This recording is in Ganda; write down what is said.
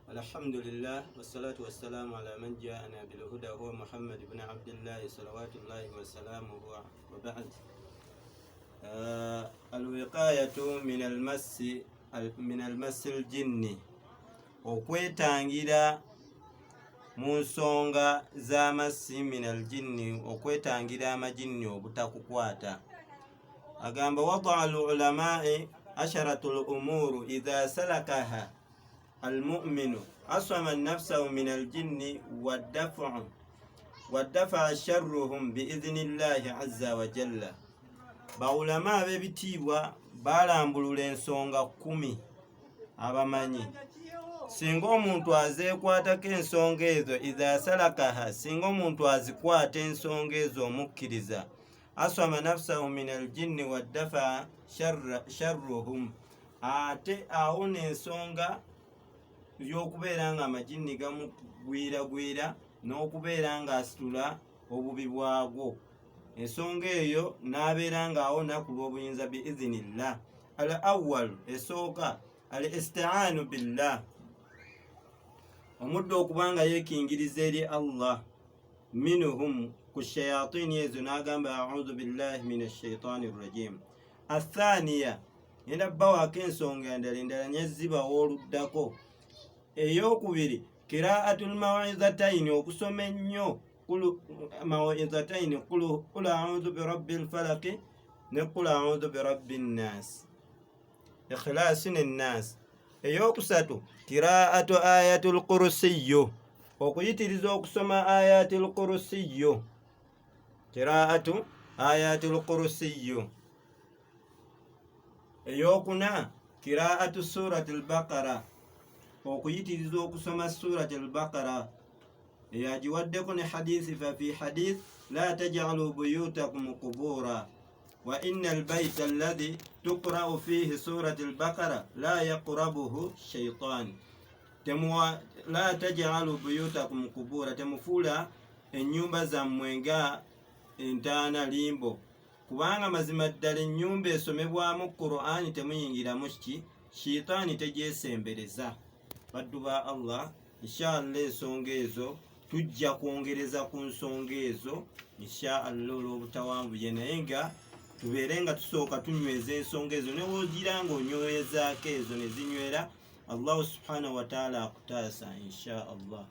الحمد لله والصلاة والسلام على من جاءنا بالهدى هو محمد بن عبد الله صلوات الله وسلامه وبعد. الوقاية من المس الجن okwetangira mu nsonga z'amassi min aljinni okwetangira amajinni obutakukwata. Agamba wadaa alulamai asharatul umuru idha salakaha almu'minu asama nafsahu min aljinni waddafa sharruhum biidhnillahi azza wa jalla. Baulama ab'ebitiibwa balambulula ensonga 10 abamanyi. Singa omuntu azeekwatako ensonga ezo idha salakaha, singa omuntu azikwata ensonga ezo omukkiriza, aswama nafsahu min aljinni waddafa sharruhum, ate awona ensonga y'okubeera nga amajinni gamugwiragwira n'okubeera nga asitula obubi bwagwo. Ensonga eyo n'abeera nga awona ku lw'obuyinza biidhinillah. Al awwal, esooka al isti'aanu billah, omuddu okubanga yeekingiriza eri Allah, minuhum ku shayatini ezo n'agamba a'udhu billahi minash shaitani rrajim. Athaniya, yenda bbawaako ensonga endala nyezibawo oluddako. Eyokubiri, kiraatul maw'izataini, okusoma ennyo maw'izataini, qul a'udhu birabbil falaqi ne qul a'udhu birabbin nas, ikhlasi n'ennas. Eyokusatu, kiraatu ayatul kursiyo, okuyitiriza okusoma ayatul kursiyo, kiraatu ayatul kursiyo. Eyokuna, kiraatu suratul baqara, okuyitiriza okusoma suratul baqara. Eyagiwaddeko ne hadithi, fa fi hadith la taj'alu buyutakum qubura wa inna albayta alladhi tuqra'u fihi surati al-baqara la yaqrabuhu shaytan. La taj'alu buyutakum qubura, temufula ennyumba zammwe nga entaana limbo, kubanga mazima ddala ennyumba esomebwamu Qur'ani temuyingiramu shaytaani, tegyesembereza. Baddu ba Allah, inshallah ensonga ezo tujja kwongereza ku nsonga ezo inshallah olw'obutawanvuye, naye nga tubeere nga tusooka tunyweza ensonga ezo, ne wogira nga onywezaako ezo ne zinywera, Allah subhanahu wa ta'ala akutaasa inshallah.